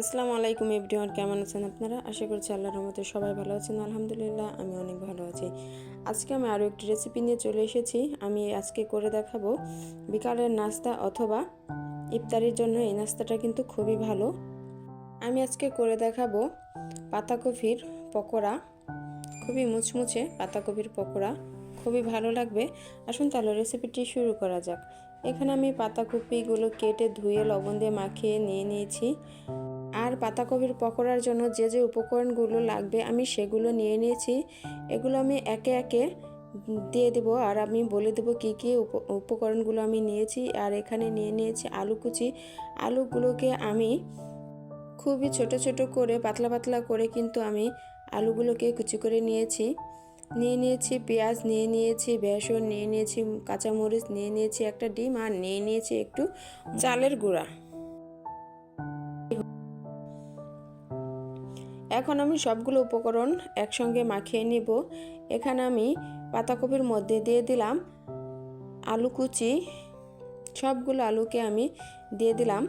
আসসালামু আলাইকুম এভরিওয়ান, কেমন আছেন আপনারা? আশা করছি আল্লাহর রহমতে সবাই ভালো আছেন। আলহামদুলিল্লাহ, আমি অনেক ভালো আছি। আজকে আমি আরও একটি রেসিপি নিয়ে চলে এসেছি। আমি আজকে করে দেখাবো বিকালের নাস্তা অথবা ইফতারির জন্য। এই নাস্তাটা কিন্তু খুবই ভালো। আমি আজকে করে দেখাবো পাতাকপির পকোড়া। খুবই মুচমুচে পাতাকপির পকোড়া, খুবই ভালো লাগবে। আসুন তাহলে রেসিপিটি শুরু করা যাক। এখানে আমি পাতাকপিগুলো কেটে ধুয়ে লবণ দিয়ে মাখিয়ে নিয়ে নিয়েছি। আর পাতাকপির পকোড়ার জন্য যে যে উপকরণগুলো লাগবে আমি সেগুলো নিয়ে নিয়েছি। এগুলো আমি একে একে দিয়ে দেবো আর আমি বলে দেবো কী কী উপকরণগুলো আমি নিয়েছি। আর এখানে নিয়ে নিয়েছি আলু কুচি। আলুগুলোকে আমি খুবই ছোট ছোট করে পাতলা পাতলা করে কিন্তু আমি আলুগুলোকে কুচি করে নিয়েছি। নিয়ে নিয়েছি পেঁয়াজ, নিয়ে নিয়েছি বেসন, নিয়ে নিয়েছি কাঁচামরিচ, নিয়ে নিয়েছি একটা ডিম, আর নিয়ে নিয়েছি একটু চালের গুঁড়া। এখন আমি সবগুলো উপকরণ একসঙ্গে মাখিয়ে নিব। এখানে আমি পাতাকপির মধ্যে দিয়ে দিলাম আলু কুচি। সবগুলো আলুকে আমি দিয়ে দিলাম।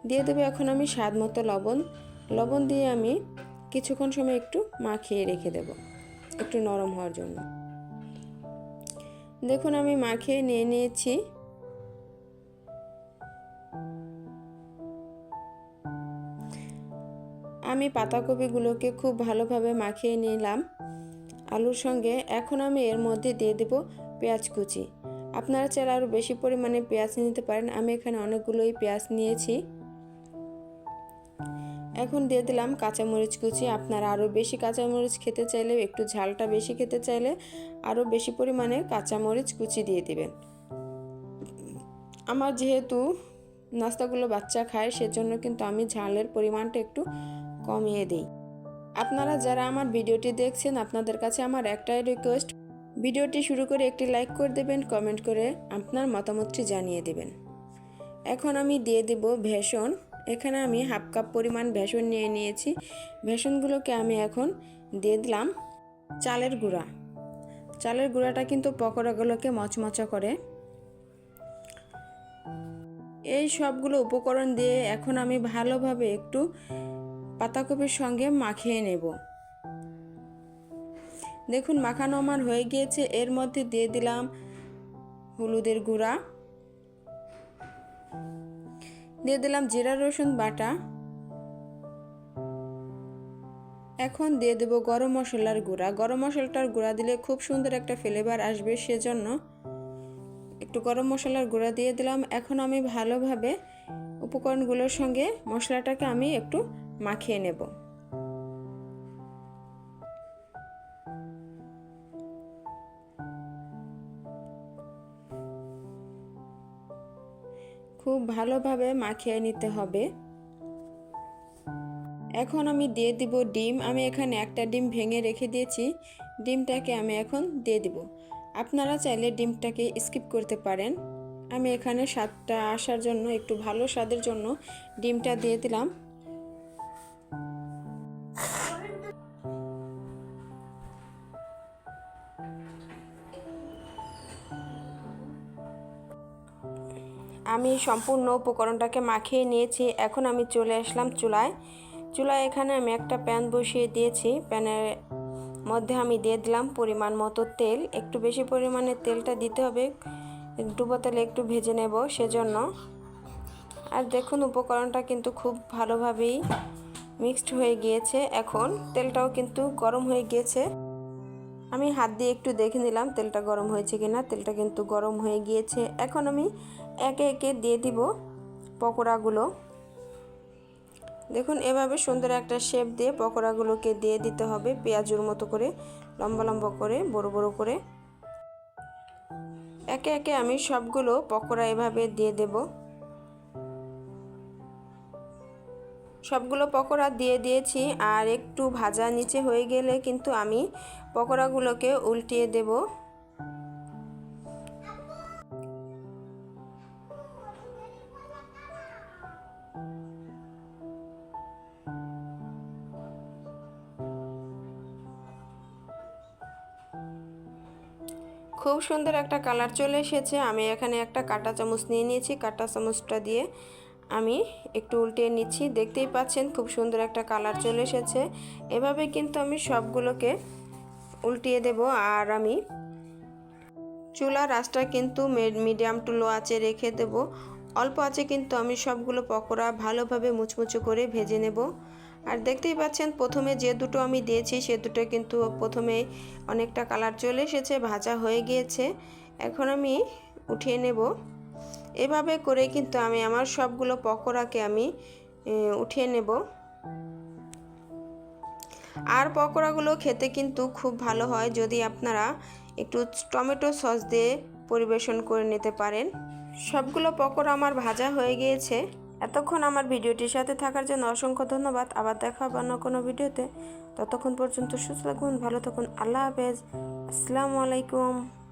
দিয়ে দেবো এখন আমি স্বাদ মতো লবণ দিয়ে আমি কিছুক্ষণ সময় একটু মাখিয়ে রেখে দেব, একটু নরম হওয়ার জন্য। দেখুন আমি মাখিয়ে নিয়ে নিয়েছি। আমি পাতাকপিগুলোকে খুব ভালোভাবে মাখিয়ে নিলাম আলুর সঙ্গে। এখন আমি এর মধ্যে দিয়ে দেব পেঁয়াজ কুচি। আপনারা চাইলে আরও বেশি পরিমাণে পেঁয়াজ নিতে পারেন। আমি এখানে অনেকগুলোই পেঁয়াজ নিয়েছি। এখন দিয়ে দিলাম কাঁচামরিচ কুচি। আপনারা আরও বেশি কাঁচামরিচ খেতে চাইলে, একটু ঝালটা বেশি খেতে চাইলে আরও বেশি পরিমাণে কাঁচামরিচ কুচি দিয়ে দিবেন। আমার যেহেতু নাস্তাগুলো বাচ্চা খায়, সেজন্য কিন্তু আমি ঝালের পরিমাণটা একটু কমিয়ে দিই। আপনারা যারা আমার ভিডিওটি দেখছেন, আপনাদের কাছে আমার একটাই রিকোয়েস্ট, ভিডিওটি শুরু করে একটি লাইক করে দেবেন, কমেন্ট করে আপনার মতামতটি জানিয়ে দেবেন। এখন আমি দিয়ে দেব বেসন। এখানে আমি হাফ কাপ পরিমাণ বেসন নিয়ে নিয়েছি। বেসনগুলোকে আমি এখন দিয়ে দিলাম চালের গুঁড়া। চালের গুঁড়াটা কিন্তু পকোড়াগুলোকে মচমচা করে। এই সবগুলো উপকরণ দিয়ে এখন আমি ভালোভাবে একটু পাতাকপির সঙ্গে মাখিয়ে নেব। দেখুন মাখানো আমার হয়ে গিয়েছে। এর মধ্যে দিয়ে দিলাম হলুদের গুঁড়া, দিয়ে দিলাম জিরা রসুন বাটা। এখন দিয়ে দেব গরম মশলার গুঁড়া। গরম মশলাটার গুঁড়া দিলে খুব সুন্দর একটা ফ্লেভার আসবে, সেজন্য একটু গরম মশলার গুঁড়া দিয়ে দিলাম। এখন আমি ভালোভাবে উপকরণগুলোর সঙ্গে মশলাটাকে আমি একটু মাখিয়ে নেব। খুব ভালোভাবে মাখিয়ে নিতে হবে। এখন আমি দিয়ে দিব ডিম। আমি এখানে একটা ডিম ভেঙে রেখে দিয়েছি। ডিমটাকে আমি এখন দিয়ে দিব। আপনারা চাইলে ডিমটাকে স্কিপ করতে পারেন। আমি এখানে স্বাদটা আসার জন্য, একটু ভালো স্বাদের জন্য ডিমটা দিয়ে দিলাম। আমি সম্পূর্ণ উপকরণটাকে মাখিয়ে নিয়েছি। এখন আমি চলে আসলাম চুলায়। এখানে আমি একটা প্যান বসিয়ে দিয়েছি। প্যানের মধ্যে আমি দিয়ে দিলাম পরিমাণ মতো তেল। একটু বেশি পরিমাণে তেলটা দিতে হবে, ডুবো তেলে একটু ভেজে নেব সেজন্য। আর দেখুন উপকরণটা কিন্তু খুব ভালোভাবেই মিক্সড হয়ে গিয়েছে। এখন তেলটাও কিন্তু গরম হয়ে গিয়েছে। আমি হাত দিয়ে একটু দেখে নিলাম তেলটা গরম হয়েছে কিনা। তেলটা কিন্তু গরম হয়ে গিয়েছে। এখন আমি একে একে দিয়ে দিব পকোড়াগুলো। দেখুন এভাবে সুন্দর একটা শেপ দিয়ে পকোড়াগুলোকে দিয়ে দিতে হবে, পেঁয়াজুর মতো করে, লম্বা লম্বা করে, বড় বড় করে। একে একে আমি সবগুলো পকোড়া এভাবে দিয়ে দেব। সবগুলো পকোড়া দিয়ে দিয়েছি। আর একটু ভাজা নিচে হয়ে গেলে কিন্তু আমি পকোড়াগুলোকে উল্টিয়ে দেব। খুব সুন্দর একটা কালার চলে এসেছে। আমি এখানে একটা কাঁটা চামচ নিয়ে নিয়েছি। কাঁটা চামচটা দিয়ে আমি একটু উল্টে নিচ্ছি। দেখতেই পাচ্ছেন খুব সুন্দর একটা কালার চলে এসেছে। এভাবে কিন্তু আমি সবগুলোকে উল্টিয়ে দেব। আর আমি চুলার আঁচটা কিন্তু মিডিয়াম টু লো আঁচে রেখে দেব। অল্প আঁচে কিন্তু আমি সবগুলো পকোড়া ভালোভাবে মুচমুচে করে ভেজে নেব। আর দেখতেই পাচ্ছেন প্রথমে যে দুটো আমি দিয়েছি সে দুটো কিন্তু প্রথমে অনেকটা কালার চলে এসেছে, ভাজা হয়ে গিয়েছে। এখন আমি উঠিয়ে নেব। এভাবে করে কিন্তু আমি আমার সবগুলো পকোড়াকে আমি উঠিয়ে নেব। আর পকোড়াগুলো খেতে কিন্তু খুব ভালো হয় যদি আপনারা একটু টমেটো সস দিয়ে পরিবেশন করে নিতে পারেন। সবগুলো পকোড়া আমার ভাজা হয়ে গিয়েছে। এতক্ষণ আমার ভিডিওটির সাথে থাকার জন্য অসংখ্য ধন্যবাদ। আবার দেখা হবে অন্য কোনো ভিডিওতে। ততক্ষণ পর্যন্ত সুস্থ থাকুন, ভালো থাকুন। আল্লাহ হাফেজ। আসসালামু আলাইকুম।